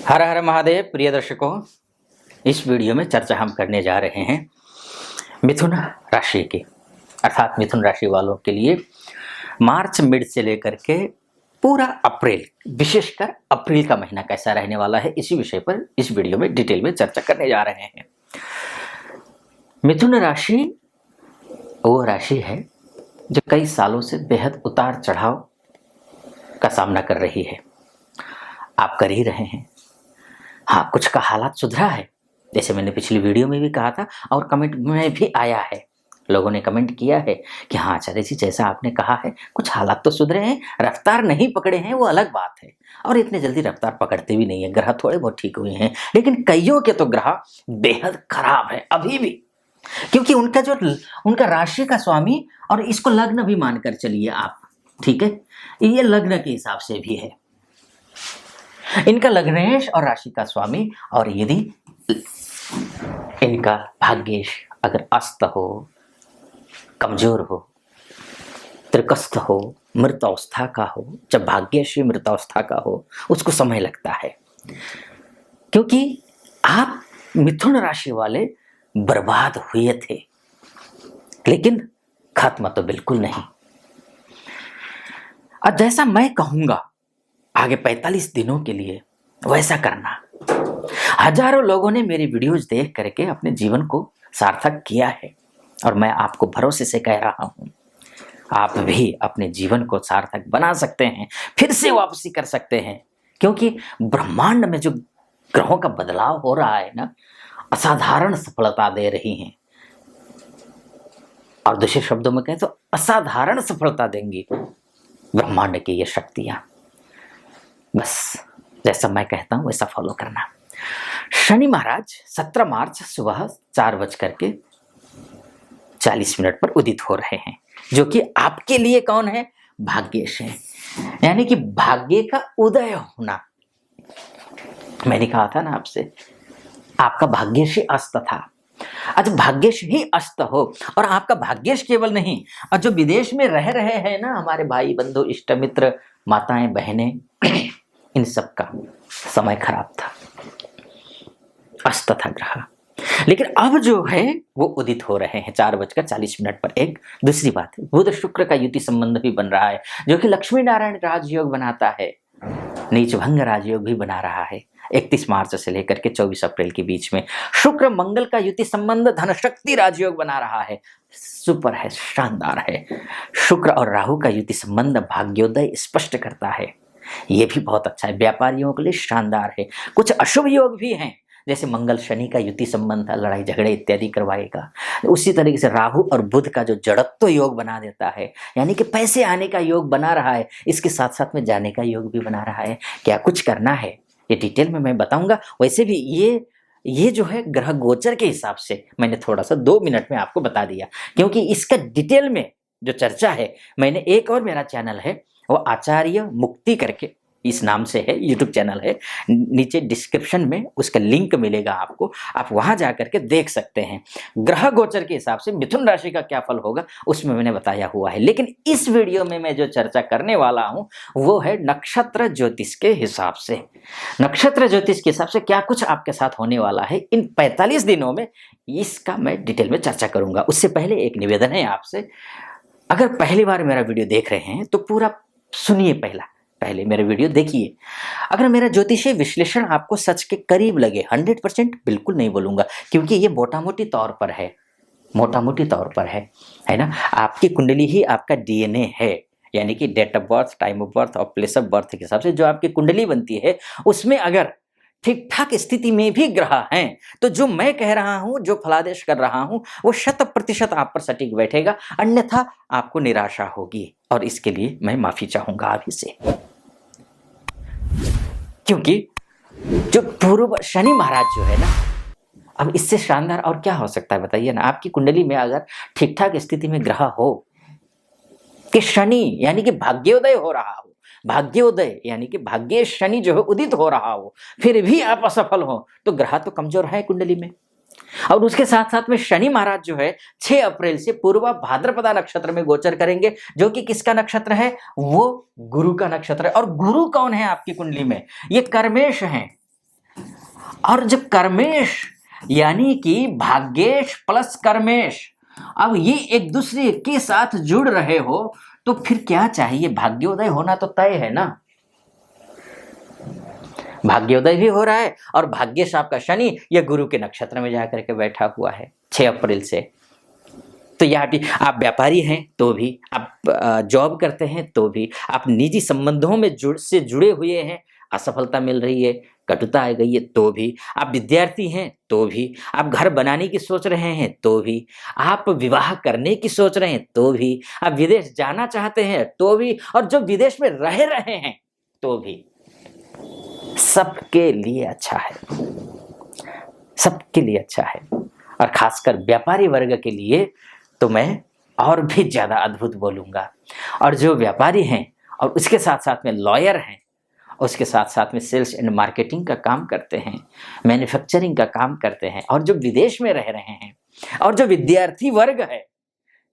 हर हर महादेव। प्रिय दर्शकों, इस वीडियो में चर्चा हम करने जा रहे हैं मिथुन राशि की, अर्थात मिथुन राशि वालों के लिए मार्च मिड से लेकर के पूरा अप्रैल, विशेषकर अप्रैल का महीना कैसा रहने वाला है, इसी विषय पर इस वीडियो में डिटेल में चर्चा करने जा रहे हैं। मिथुन राशि वो राशि है जो कई सालों से बेहद उतार चढ़ाव का सामना कर रही है। आप कर ही रहे हैं। हाँ, कुछ का हालात सुधरा है, जैसे मैंने पिछली वीडियो में भी कहा था और कमेंट में भी आया है। लोगों ने कमेंट किया है कि हाँ आचार्य जी, जैसा आपने कहा है कुछ हालात तो सुधरे हैं, रफ्तार नहीं पकड़े हैं, वो अलग बात है। और इतने जल्दी रफ्तार पकड़ते भी नहीं है, ग्रह थोड़े बहुत ठीक हुए हैं, लेकिन कईयों के तो ग्रह बेहद खराब है अभी भी, क्योंकि उनका राशि का स्वामी, और इसको लग्न भी मानकर चलिए आप, ठीक है, ये लग्न के हिसाब से भी है। इनका लग्नेश और राशि का स्वामी, और यदि इनका भाग्येश अगर अस्त हो, कमजोर हो, त्रिकस्थ हो, मृत अवस्था का हो, जब भाग्येश मृत अवस्था का हो उसको समय लगता है, क्योंकि आप मिथुन राशि वाले बर्बाद हुए थे, लेकिन खत्म तो बिल्कुल नहीं। और जैसा मैं कहूंगा आगे 45 दिनों के लिए वैसा करना। हजारों लोगों ने मेरी वीडियोज देख करके अपने जीवन को सार्थक किया है, और मैं आपको भरोसे से कह रहा हूं, आप भी अपने जीवन को सार्थक बना सकते हैं, फिर से वापसी कर सकते हैं, क्योंकि ब्रह्मांड में जो ग्रहों का बदलाव हो रहा है ना, असाधारण सफलता दे रही हैं, और दूसरे शब्दों में कहें तो असाधारण सफलता देंगी ब्रह्मांड की ये शक्तियां। बस जैसा मैं कहता हूं वैसा फॉलो करना। शनि महाराज 17 मार्च सुबह 4:40 पर उदित हो रहे हैं, जो कि आपके लिए कौन है? भाग्येश है, यानी कि भाग्य का उदय होना। मैंने कहा था ना आपसे, आपका भाग्येश ही अस्त था। आज भाग्येश ही अस्त हो, और आपका भाग्येश केवल नहीं, और जो विदेश में रह रहे हैं ना हमारे भाई बंधु इष्ट मित्र माताएं बहनें, इन सब का समय खराब था, अस्त था ग्रह। लेकिन अब जो है वो उदित हो रहे हैं 4:40 पर। एक दूसरी बात है, बुध शुक्र का युति संबंध भी बन रहा है, जो कि लक्ष्मी नारायण राजयोग बनाता है, नीच भंग राजयोग भी बना रहा है 31 मार्च से लेकर के 24 अप्रैल के बीच में। शुक्र मंगल का युति संबंध धन शक्ति राजयोग बना रहा है, सुपर है, शानदार है। शुक्र और राहु का युति संबंध भाग्योदय स्पष्ट करता है, ये भी बहुत अच्छा है, व्यापारियों के लिए शानदार है। कुछ अशुभ योग भी हैं, जैसे मंगल शनि का युति संबंध है, लड़ाई झगड़े इत्यादि करवाएगा। उसी तरीके से राहु और बुध का जो जड़त्व योग बना देता है, यानी कि पैसे आने का योग बना रहा है, इसके साथ साथ में जाने का योग भी बना रहा है। क्या कुछ करना है ये डिटेल में मैं बताऊंगा। वैसे भी ये जो है ग्रह गोचर के हिसाब से मैंने थोड़ा सा 2 मिनट में आपको बता दिया, क्योंकि इसका डिटेल में जो चर्चा है, मैंने एक और मेरा चैनल है वो आचार्य मुक्ति करके इस नाम से है, यूट्यूब चैनल है, नीचे डिस्क्रिप्शन में उसका लिंक मिलेगा आपको, आप वहां जाकर के देख सकते हैं। ग्रह गोचर के हिसाब से मिथुन राशि का क्या फल होगा उसमें मैंने बताया हुआ है, लेकिन इस वीडियो में मैं जो चर्चा करने वाला हूं वो है नक्षत्र ज्योतिष के हिसाब से। नक्षत्र ज्योतिष के हिसाब से क्या कुछ आपके साथ होने वाला है इन 45 दिनों में, इसका मैं डिटेल में चर्चा करूंगा। उससे पहले एक निवेदन है आपसे, अगर पहली बार मेरा वीडियो देख रहे हैं तो पूरा सुनिए, पहले मेरा वीडियो देखिए। अगर मेरा ज्योतिषीय विश्लेषण आपको सच के करीब लगे, 100% बिल्कुल नहीं बोलूंगा, क्योंकि ये मोटा मोटी तौर पर है ना। आपकी कुंडली ही आपका डीएनए है, यानी कि date of birth, time of birth और प्लेस ऑफ बर्थ के हिसाब से जो आपकी कुंडली बनती है, उसमें अगर ठीक ठाक स्थिति में भी ग्रह हैं, तो जो मैं कह रहा हूं, जो फलादेश कर रहा हूं, वो 100% आप पर सटीक बैठेगा, अन्यथा आपको निराशा होगी, और इसके लिए मैं माफी चाहूंगा अभी से। क्योंकि जो पूर्व शनि महाराज जो है ना, अब इससे शानदार और क्या हो सकता है बताइए ना। आपकी कुंडली में अगर ठीक ठाक स्थिति में ग्रह हो कि शनि यानी कि भाग्योदय हो रहा हो, भाग्योदय यानी कि भाग्य शनि जो है उदित हो रहा हो, फिर भी आप असफल हो, तो ग्रह तो कमजोर है कुंडली में। और उसके साथ साथ में शनि महाराज जो है 6 अप्रैल से पूर्वा भाद्रपदा नक्षत्र में गोचर करेंगे, जो कि किसका नक्षत्र है? वो गुरु का नक्षत्र है। और गुरु कौन है आपकी कुंडली में? ये कर्मेश हैं, और जब कर्मेश यानी कि भाग्येश प्लस कर्मेश, अब ये एक दूसरे के साथ जुड़ रहे हो तो फिर क्या चाहिए? भाग्योदय होना तो तय है ना। भाग्योदय भी हो रहा है और भाग्येश आपका शनि ये गुरु के नक्षत्र में जाकर के बैठा हुआ है 6 अप्रैल से। तो यहाँ भी आप व्यापारी हैं तो भी, आप जॉब करते हैं तो भी, आप निजी संबंधों में जुड़े हुए हैं, असफलता मिल रही है, कटुता आ गई है तो भी, आप विद्यार्थी हैं तो भी, आप घर बनाने की सोच रहे हैं तो भी, आप विवाह करने की सोच रहे हैं तो भी, आप विदेश जाना चाहते हैं तो भी, और जो विदेश में रह रहे हैं तो भी, सबके लिए अच्छा है, सबके लिए अच्छा है। और खासकर व्यापारी वर्ग के लिए तो मैं और भी ज्यादा अद्भुत बोलूंगा। और जो व्यापारी हैं और उसके साथ साथ में लॉयर हैं, उसके साथ साथ में सेल्स एंड मार्केटिंग का काम करते हैं, मैन्युफैक्चरिंग का काम करते हैं, और जो विदेश में रह रहे हैं, और जो विद्यार्थी वर्ग है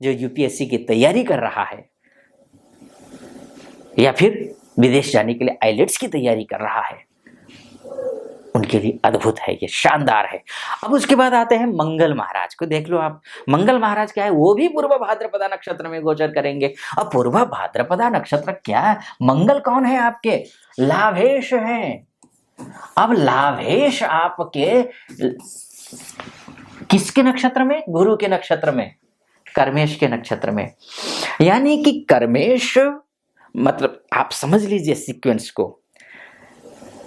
जो यूपीएससी की तैयारी कर रहा है या फिर विदेश जाने के लिए आईलेट्स की तैयारी कर रहा है, उनके लिए अद्भुत है, ये शानदार है। अब उसके बाद आते हैं मंगल महाराज को। देख लो आप, मंगल महाराज क्या है, वो भी पूर्व भाद्रपदा नक्षत्र में गोचर करेंगे। अब पूर्व भाद्रपदा नक्षत्र क्या है? मंगल कौन है आपके? लाभेश हैं। अब लाभेश आपके किसके नक्षत्र में? गुरु के नक्षत्र में, कर्मेश के नक्षत्र में। यानी कि कर्मेश मतलब आप समझ लीजिए सीक्वेंस को,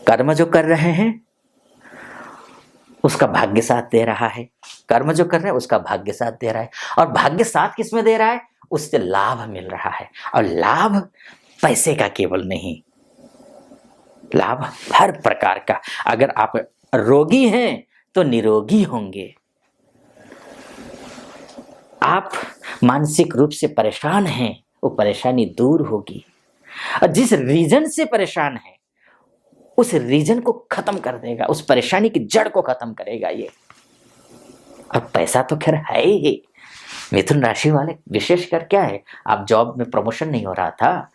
कर्म जो कर रहे हैं उसका भाग्य साथ दे रहा है, कर्म जो कर रहे हैं उसका भाग्य साथ दे रहा है, और भाग्य साथ किसमें दे रहा है? उससे लाभ मिल रहा है। और लाभ पैसे का केवल नहीं, लाभ हर प्रकार का। अगर आप रोगी हैं तो निरोगी होंगे, आप मानसिक रूप से परेशान हैं वो परेशानी दूर होगी, और जिस रीजन से परेशान है उस रीजन को खत्म कर देगा, उस परेशानी की जड़ को खत्म करेगा ये। और पैसा तो खैर है ही। मिथुन राशि वाले विशेषकर क्या है, आप जॉब में प्रमोशन नहीं हो रहा था,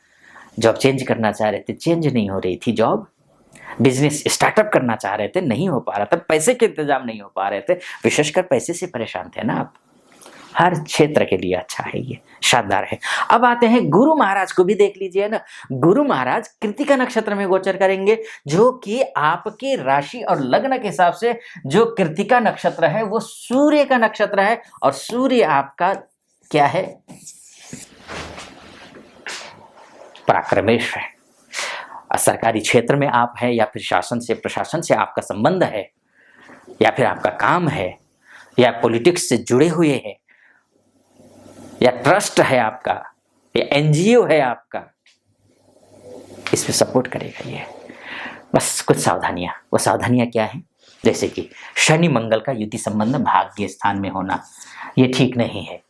जॉब चेंज करना चाह रहे थे, चेंज नहीं हो रही थी जॉब, बिजनेस स्टार्टअप करना चाह रहे थे, नहीं हो पा रहा था, पैसे के इंतजाम नहीं हो पा रहे थे, विशेषकर पैसे से परेशान थे ना आप। हर क्षेत्र के लिए अच्छा है, ये शानदार है। अब आते हैं गुरु महाराज को भी देख लीजिए ना। गुरु महाराज कृतिका नक्षत्र में गोचर करेंगे, जो कि आपकी राशि और लग्न के हिसाब से जो कृतिका नक्षत्र है वो सूर्य का नक्षत्र है, और सूर्य आपका क्या है? पराक्रमेश है। सरकारी क्षेत्र में आप हैं या फिर शासन से प्रशासन से आपका संबंध है, या फिर आपका काम है, या पॉलिटिक्स से जुड़े हुए हैं, या ट्रस्ट है आपका, या एनजीओ है आपका, इसमें सपोर्ट करेगा ये। बस कुछ सावधानियां, वो सावधानियां क्या है? जैसे कि शनि मंगल का युति संबंध भाग्य स्थान में होना, ये ठीक नहीं है।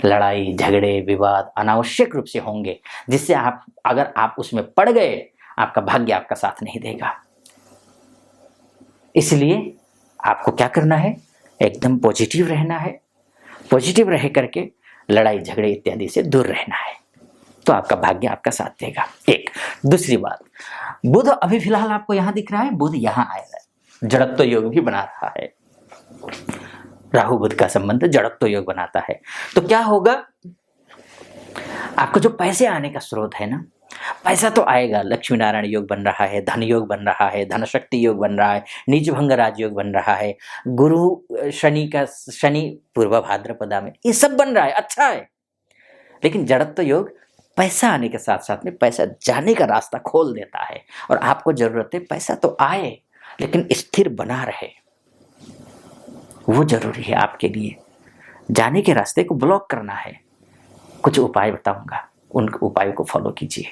लड़ाई झगड़े विवाद अनावश्यक रूप से होंगे, जिससे अगर आप उसमें पड़ गए, आपका भाग्य आपका साथ नहीं देगा। इसलिए आपको क्या करना है? एकदम पॉजिटिव रहना है, पॉजिटिव रह करके लड़ाई झगड़े इत्यादि से दूर रहना है, तो आपका भाग्य आपका साथ देगा। एक दूसरी बात, बुध अभी फिलहाल आपको यहां दिख रहा है, बुध यहां आएगा, जड़त्व योग भी बना रहा है। राहु बुध का संबंध जड़त्व योग बनाता है। तो क्या होगा? आपको जो पैसे आने का स्रोत है ना, पैसा तो आएगा। लक्ष्मी नारायण योग बन रहा है, धन योग बन रहा है, धन शक्ति योग बन रहा है, नीच भंग राजयोग बन रहा है, गुरु शनि पूर्व भाद्रपदा में, ये सब बन रहा है, अच्छा है। लेकिन जड़त्व योग पैसा आने के साथ साथ में पैसा जाने का रास्ता खोल देता है, और आपको जरूरत है पैसा तो आए लेकिन स्थिर बना रहे, वो जरूरी है आपके लिए। जाने के रास्ते को ब्लॉक करना है। कुछ उपाय बताऊंगा, उन उपायों को फॉलो कीजिए।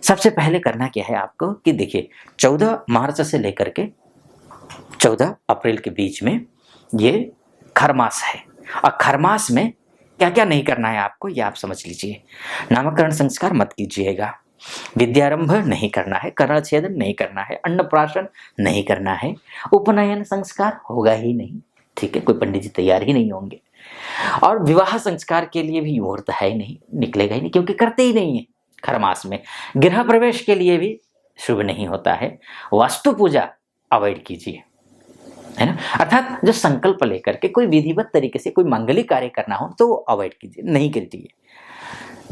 सबसे पहले करना क्या है आपको कि देखिए, 14 मार्च से लेकर के 14 अप्रैल के बीच में ये खरमास है, और खरमास में क्या क्या नहीं करना है आपको, ये आप समझ लीजिए। नामकरण संस्कार मत कीजिएगा, विद्यारंभ नहीं करना है, कर्णछेदन नहीं करना है, अन्नप्राशन नहीं करना है, उपनयन संस्कार होगा ही नहीं, ठीक है, कोई पंडित जी तैयार ही नहीं होंगे, और विवाह संस्कार के लिए भी मुहूर्त है ही नहीं, निकलेगा ही नहीं, क्योंकि करते ही नहीं है खरमास में। गृह प्रवेश के लिए भी शुभ नहीं होता है, वास्तु पूजा अवॉइड कीजिए, है ना। अर्थात जो संकल्प लेकर के कोई विधिवत तरीके से कोई मांगलिक कार्य करना हो तो वो अवॉइड कीजिए, नहीं कीजिए।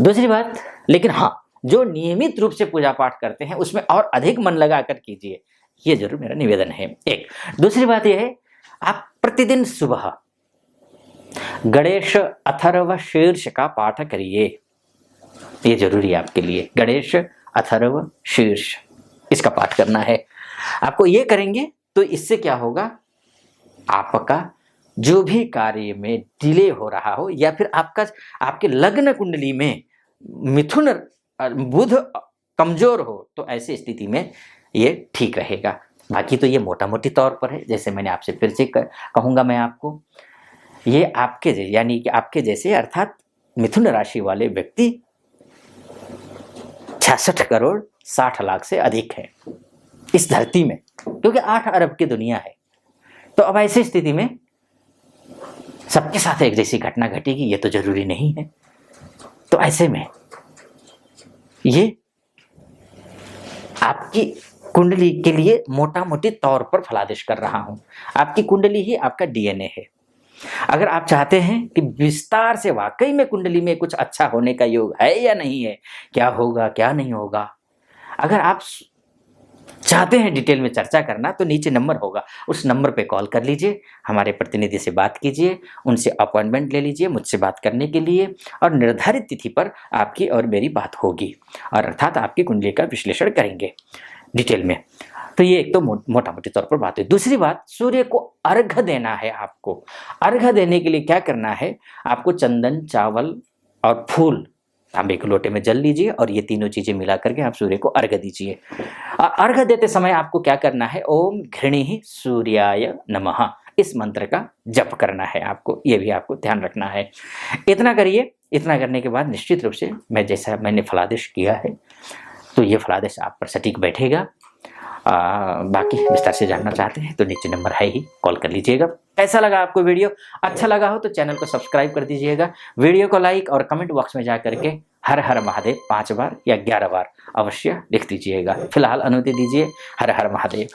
दूसरी बात, लेकिन हाँ, जो नियमित रूप से पूजा पाठ करते हैं उसमें और अधिक मन लगाकर कीजिए, ये जरूर मेरा निवेदन है। एक दूसरी बात यह है, आप प्रतिदिन सुबह गणेश अथर्व शीर्ष का पाठ करिए, ये जरूरी है आपके लिए। गणेश अथर्व शीर्ष, इसका पाठ करना है आपको। ये करेंगे तो इससे क्या होगा, आपका जो भी कार्य में डिले हो रहा हो या फिर आपके लग्न कुंडली में मिथुन बुध कमजोर हो तो ऐसी स्थिति में ये ठीक रहेगा। बाकी तो ये मोटा मोटी तौर पर है, जैसे मैंने आपसे फिर से कहूँगा मैं आपको, ये आपके यानी कि आपके जैसे अर्थात मिथुन राशि वाले व्यक्ति 66 करोड़ 60 लाख से अधिक है इस धरती में, क्योंकि 8 अरब की दुनिया है। तो अब ऐसी स्थिति में सबके साथ एक जैसी घटना घटेगी ये तो जरूरी नहीं है। तो ऐसे में ये आपकी कुंडली के लिए मोटा मोटी तौर पर फलादेश कर रहा हूं। आपकी कुंडली ही आपका डीएनए है। अगर आप चाहते हैं कि विस्तार से वाकई में कुंडली में कुछ अच्छा होने का योग है या नहीं है, क्या होगा क्या नहीं होगा, अगर आप चाहते हैं डिटेल में चर्चा करना तो नीचे नंबर होगा, उस नंबर पे कॉल कर लीजिए, हमारे प्रतिनिधि से बात कीजिए, उनसे अपॉइंटमेंट ले लीजिए मुझसे बात करने के लिए, और निर्धारित तिथि पर आपकी और मेरी बात होगी और अर्थात आपकी कुंडली का विश्लेषण करेंगे डिटेल में। तो ये एक तो मोटा मोटी तौर पर बात है। दूसरी बात, सूर्य को अर्घ्य देना है आपको। अर्घ्य देने के लिए क्या करना है, आपको चंदन, चावल और फूल, तांबे के लोटे में जल लीजिए और ये तीनों चीजें मिला करके आप सूर्य को अर्घ्य दीजिए। अर्घ्य देते समय आपको क्या करना है, ओम घृणीः सूर्याय नमः, इस मंत्र का जप करना है आपको, ये भी आपको ध्यान रखना है। इतना करिए। इतना करने के बाद निश्चित रूप से जैसा मैंने फलादेश किया है तो ये फलादेश आप पर सटीक बैठेगा। बाकी विस्तार से जानना चाहते हैं तो नीचे नंबर है ही, कॉल कर लीजिएगा। कैसा लगा आपको वीडियो? अच्छा लगा हो तो चैनल को सब्सक्राइब कर दीजिएगा, वीडियो को लाइक और कमेंट बॉक्स में जा करके हर हर महादेव 5 बार या 11 बार अवश्य लिख दीजिएगा। फिलहाल अनुमति दीजिए। हर हर महादेव।